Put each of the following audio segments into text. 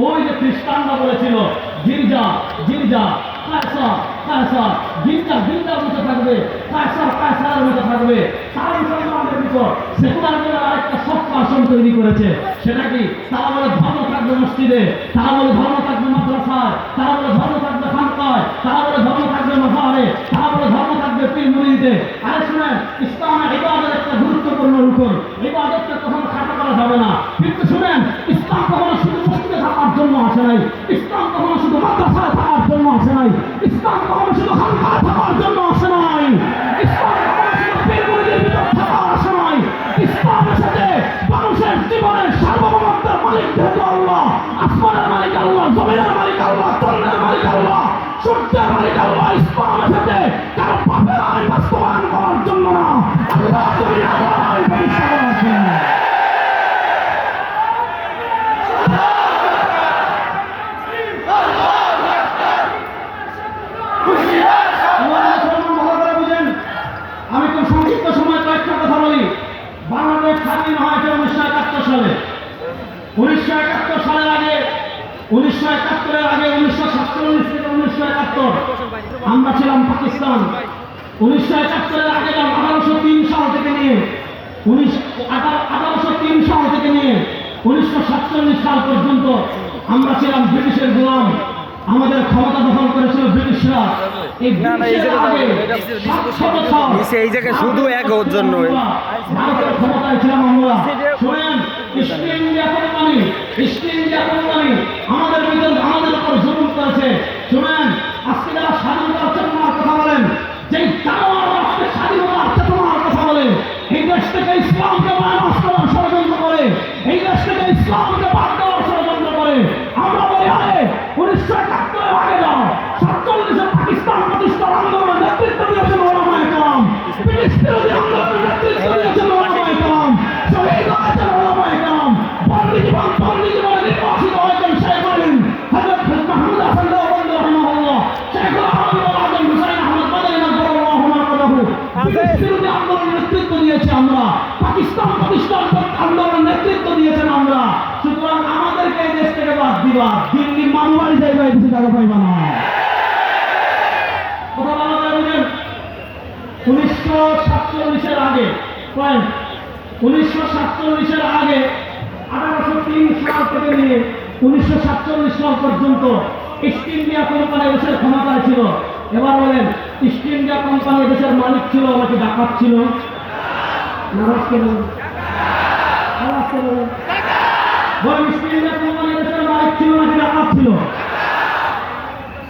ওই যে খ্রিস্টানরা বলেছিল গির্জা গির্জা কায়সার কায়সার, গির্জা গির্জার মতো থাকবে, কায়সার কায়সারের মতো থাকবে। তারা মুসলমানদের ভিতর সেকুলারদের আরেকটা সত্য আসন তৈরি করেছে। সেটা কি? তারা বলে ধর্ম থাকবে মসজিদে, তারা বলে ধর্ম থাকবে মাদ্রাসায়, তারা বলে ধর্ম থাকবে খানকায়, তারা বলে ধর্ম থাকবে মাজারে, তারা বলে ধর্ম থাকবে পীর মুরিদে। আরে শুনেন, ইসলামের ইবাদত একটা গুরুত্বপূর্ণ রুকন, ইবাদতকে কখনো খাটো করা যাবে না। কিন্তু শুনেন, ইসলাম কখনো শুধু মসজিদে থাকার জন্য আসে নাই, ইসলাম কখনো শুধু মাদ্রাসায় থাকার জন্য আসে নাই, ইসলাম কখনো শুধু খানকায় থাকার জন্য আসে নাই, ইসলাম কখনো শুধু পীর মুরিদের ভিতর থাকার আসে নাই। ইসলামের সাথে মানুষের জীবনের সার্বভৌমত্বের মালিক যেহেতু আল্লাহ, আসমানের মালিক আল্লাহ, জমিনের মালিক আল্লাহ, চন্দ্রের মালিক আল্লাহ, সূর্যের মালিক আল্লাহ। ইসলামের সাথে কারো পাপের আইন বাস্তবায়ন করার জন্য না, আল্লাহ জমিনের আইন প্রতিষ্ঠা করার জন্য। আমি খুব সংক্ষিপ্ত সময় কয়েকটা কথা বলি। বাংলাদেশ স্বাধীন হয়েছে 1971 সালে। 1971 সালের আগে, 1971-এর আগে 1947 থেকে 1971 আমরা ছিলাম পাকিস্তান। 1971-এর আগে 1803 সাল থেকে নিয়ে 1803 সাল থেকে নিয়ে 1947 সাল পর্যন্ত আমরা ছিলাম ব্রিটিশের গোলাম। আমাদের ক্ষমতা দখল করেছিল ব্রিটিশরা। এই জায়গায় শুধু এক ওর জন্য ভারতের ক্ষমতায় ছিলাম আমরা। শোনেন, east India company, east India company আমাদের ভিতর আমাদের উপর জুলুম করেছে। শোনেন, আজকে যারা স্বাধীনতার চেতনার কথা বলেন, যেই জানোয়ার আজকে স্বাধীনতার চেতনার কথা বলে, এই দেশ থেকে ইসলামকে মাইনাস করার ষড়যন্ত্র করে, এই দেশ থেকে ইসলামকে বাদ দেওয়ার ষড়যন্ত্র করে, আমরা বলি আরে 1971-এর আগে যাও, 47-এ পাকিস্তান প্রতিষ্ঠার আন্দোলনের নেতৃত্ব দিয়েছেন ওলামায়ে কেরাম, ব্রিটিশ বিরোধী আন্দোলনের নেতৃত্ব দিয়েছেন ওলামায়ে কেরাম, শহীদ হয়েছেন ওলামায়ে কেরাম, বন্দী জীবনে নির্বাসিত হয়েছেন শেখ আলিম, হযরত মাহমুদ হাসান দেওবন্দি রাহিমাহুল্লাহ, শেখুল আরবি ওয়াল আজম হুসাইন আহমদ মাদানী নাযরাল্লাহু মারকাদাহু। ব্রিটিশ বিরোধী আন্দোলনের নেতৃত্ব দিয়েছি আমরা, পাকিস্তান প্রতিষ্ঠার আন্দোলনের নেতৃত্ব দিয়েছেন আমরা। সুতরাং আমাদেরকে এই দেশ থেকে বাদ দিবা, দিল্লি মামুবাড়ি যাইবা, এই দেশে জায়গা পাইবা না। কথা বলা যায় বুঝেন। 1947-এর আগে, পয়েন্ট 1947-এর আগে 1803 সাল থেকে নিয়ে 1947 সাল পর্যন্ত ইস্ট ইন্ডিয়া কোম্পানি দেশের ক্ষমতায় ছিল। এবার বলেন, ইস্ট ইন্ডিয়া কোম্পানি দেশের মালিক ছিল নাকি ডাকাত ছিল? নারাজ কেন? নারাজ কেন? বলেন, ইস্ট ইন্ডিয়া কোম্পানি দেশের মালিক ছিল নাকি ডাকাত ছিল?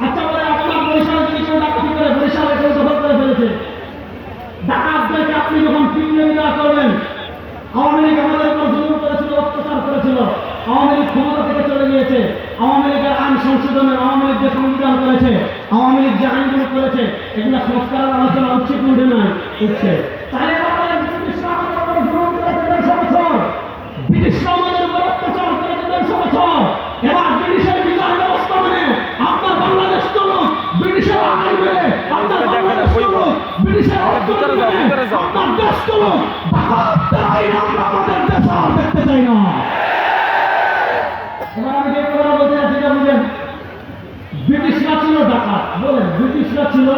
আচ্ছা বলে, আপনার বরিশালে যদি কেউ ডাকাতি করে, বরিশালে কেউ দখল করে ফেলেছে, ডাকাতদেরকে আপনি যখন ফিরিয়ে দেওয়া করবেন, আওয়ামী লীগ আমাদের উপর জুলুম করেছিল, অত্যাচার করেছিল, আওয়ামী লীগ ক্ষমতা থেকে চলে গিয়েছে, আওয়ামী লীগের আইন সংশোধনের, আওয়ামী লীগ যে সংবিধান করেছে, আওয়ামী লীগ যে আইনগুলো করেছে, এগুলো সংস্কারের আলোচনা উচিত উঠে নয়, উঠছে। তাহলে ব্রিটিশরা আমাদের উপর জুলুম করেছে 150 বছর, ব্রিটিশরা আমাদের উপর অত্যাচার করেছে 150 বছর। এবার ব্রিটিশের বিচার ব্যবস্থা মানে আপনার বাংলাদেশ চলুক, ব্রিটিশের আইন মেনে আপনার বাংলাদেশ চলুক, ব্রিটিশের অর্থনীতি মেনে আপনার দেশ চলুক। ডাকাতদের আইন আমরা আমাদের দেশে আর দেখতে চাই না। এবার আমি যে কথা বলতে চাচ্ছি এটা বুঝেন। ব্রিটিশরা ছিল ডাকাত, বলেন ব্রিটিশরা ছিল।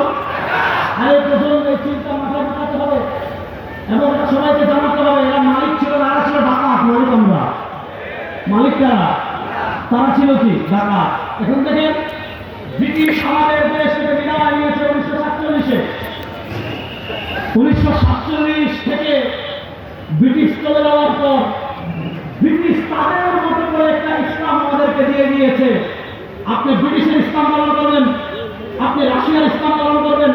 আরে প্রথম এই চিন্তা মাথায় ঢোকাতে হবে এবং এটা সবাইকে জানাতে হবে, এরা মালিক ছিল, এরা ছিল ডাকাত। মালিক আমরা, মালিক কারা? তারা ছিল কি? ডাকাত। এখন দেখেন, ব্রিটিশ আমাদের দেশ থেকে বিদায় নিয়েছে 1947-এ। 1947 থেকে ব্রিটিশ চলে যাওয়ার পর ব্রিটিশ তাদের মতো করে একটা ইসলাম আমাদেরকে দিয়ে দিয়েছে। আপনি ব্রিটিশের ইসলাম পালন করবেন, আপনি রাশিয়ার ইসলাম পালন করবেন,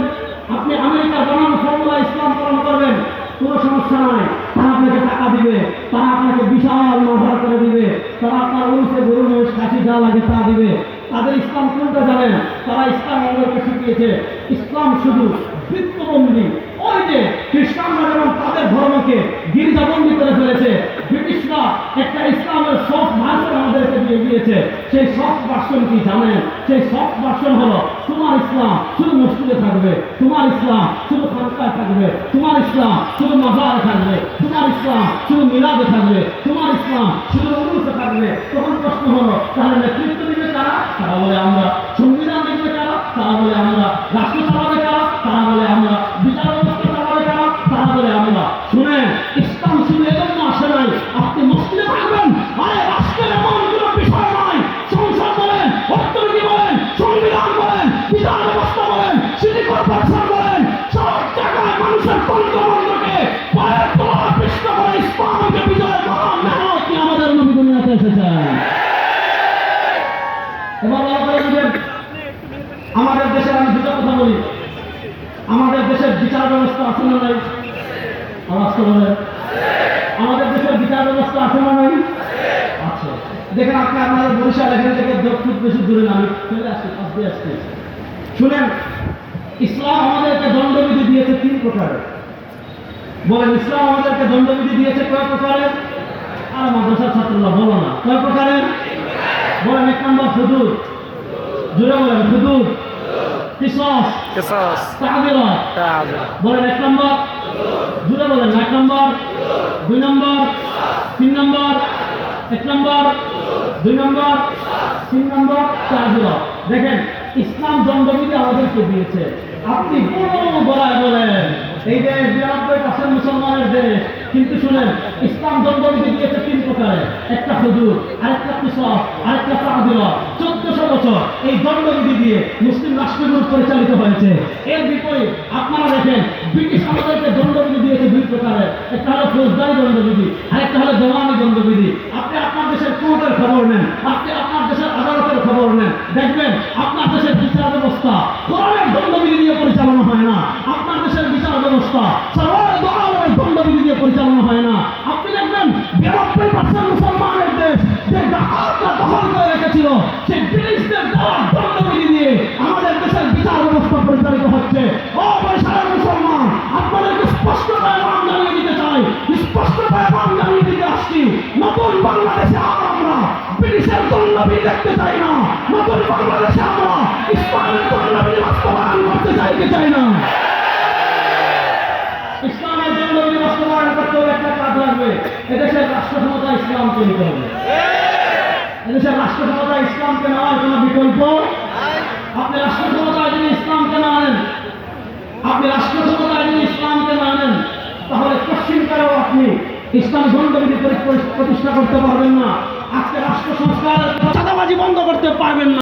আপনি আমেরিকার বানানো ফর্মুলা ইসলাম পালন করবেন, কোনো সমস্যা নাই। তারা আপনাকে টাকা দিবে, তারা আপনাকে বিশাল মাজার করে দিবে, তারা আপনার উরুসে গরু মহিষ খাসি যা লাগে তা দিবে। তাদের ইসলাম কোনটা জানেন? তারা ইসলাম আমাদেরকে শিখিয়েছে ইসলাম শুধু বৃত্তবন্দী। ওই যে খ্রিস্টানরা যেমন তাদের ধর্মকে গির্জাবন্দী করে ফেলেছে, ব্রিটিশরা একটা ইসলামের সব ভাষণ আমাদেরকে দণ্ডবিধি দিয়েছে, সেই সফট ভার্সন কি জানেন? সেই সফট ভার্সন হলো তোমার ইসলাম শুধু মসজিদে থাকবে, তোমার ইসলাম শুধু খানকায় থাকবে, তোমার ইসলাম শুধু মাজারে থাকবে, তোমার ইসলাম শুধু মিলাদে থাকবে, তোমার ইসলাম শুধু উরুসে থাকবে। তখন প্রশ্ন হলো তাহলে নেতৃত্ব দিবে কারা? তারা বলে আমরা। সংবিধান দিবে কারা? তারা বলে আমরা। রাষ্ট্র চালাবে কারা? তারা বলে আমরা। বিচার ব্যবস্থা চালাবে কারা? তারা বলে আমরা। শুনেন, ইসলাম শুধু এজন্য আসে নাই আপনি মসজিদে থাকবেন, আরে রাষ্ট্রের এমন কোনো বিষয় নয়, সংসদ বলেন, অর্থনীতি বলেন, সংবিধান বলেন, বিচার ব্যবস্থা বলেন, সিটি কর্পোরেশন বলেন, সব জায়গায় মানুষের তন্ত্রমন্ত্রকে পায়ের তলা পৃষ্ঠ করে ইসলামকে বিজয় করার মেহনত কি আমাদের নবী দুনিয়াতে এসেছেন। এবার বলা করে বুঝেন, আমাদের দেশের, আমি দুটো কথা বলি, আমাদের দেশের বিচার ব্যবস্থা আছে না নাই? আওয়াজ তো বলেন, আমাদের দেশের বিচার ব্যবস্থা আছে না নাই? আছে। দেখেন আপনি আপনাদের বরিশাল এখান থেকে খুব বেশি দূরে না, আমি চলে আসছি, আসতে আসতে। শুনেন, ইসলাম আমাদেরকে দণ্ডবিধি দিয়েছে 3 প্রকারের। বলেন, ইসলাম আমাদেরকে দণ্ডবিধি দিয়েছে কয় প্রকারের? আর মাদ্রাসার ছাত্ররা বলো না, কয় প্রকারের? বলেন, 1 নম্বর হুদুদ, জোরে বলেন হুদুদ, কিসাস, তা'যীরাত। বলেন 1 নম্বর, জোরে বলেন 1 নম্বর, 2 নম্বর, 3 নম্বর, 1 নম্বর, 2 নম্বর, 3 নম্বর তা'যীরাত। দেখেন, ইসলাম দণ্ডবিধি আমাদেরকে দিয়েছে। আপনি কোনো বলায় বলেন এই দেশ 92% মুসলমানের দেশ, কিন্তু শুনেন, ইসলাম দণ্ডবিধি দিয়েছে 3 প্রকারের। একটা হুদুদ, আরেকটা কিসাস, আরেকটা তা'যীরাত। 1400 বছর এই দণ্ডবিধি দিয়ে মুসলিম রাষ্ট্রগুলো পরিচালিত হয়েছে। এর বিপরীত আপনারা দেখেন, ব্রিটিশ আমাদেরকে দণ্ডবিধি দিয়েছে 2 প্রকারের। একটা হলো ফৌজদারি দণ্ডবিধি, আরেকটা হলো দেওয়ানি দণ্ডবিধি। আপনি আপনার দেশের কোর্টের খবর নেন, আপনি আপনার দেশের আদালতের খবর নেন, দেখবেন আপনার দেশের বিচার ব্যবস্থা কোরআনের দণ্ডবিধি দিয়ে পরিচালনা হয় না। আপনার দেশের বিচার ব্যবস্থা সরকারের দণ্ডবিধি দিয়ে পরিচালনা হয় না। আপনি দেখবেন 92% মুসলমানের দেশ যে ডাকাতরা দখল করে রেখেছিল, সেই ব্রিটিশদের দেওয়া দণ্ডবিধি দিয়ে আমাদের দেশের বিচার ব্যবস্থা পরিচালিত হচ্ছে। ও বরিশালের মুসলমান, আপনাদেরকে স্পষ্ট পয়গাম জানিয়ে দিতে চাই, স্পষ্ট পয়গাম জানিয়ে দিতে আসছি, নতুন বাংলাদেশে আমরা ব্রিটিশের দণ্ডবিধি দেখতে চাই না। নতুন বাংলাদেশে আমরা ইসলামের দণ্ডবিধি বাস্তবায়ন করতে চাই না। ইসলামের দণ্ডবিধি বাস্তবায়ন করতে হলে একটা কাজ লাগবে, এদেশের রাষ্ট্র ক্ষমতা ইসলামকে নিতে হবে। এদেশের রাষ্ট্র ক্ষমতা ইসলামকে নেওয়ার কোনো বিকল্প। আপনি রাষ্ট্র ক্ষমতায় যদি ইসলামকে না আনেন, আপনি রাষ্ট্র ক্ষমতায় যদি ইসলামকে না আনেন, তাহলে পশ্চিমকালেও আপনি ইসলাম দণ্ডবিধি প্রতিষ্ঠা করতে পারবেন না। আজকে রাষ্ট্র সংস্কারের চাঁদাবাজি বন্ধ করতে পারবেন না।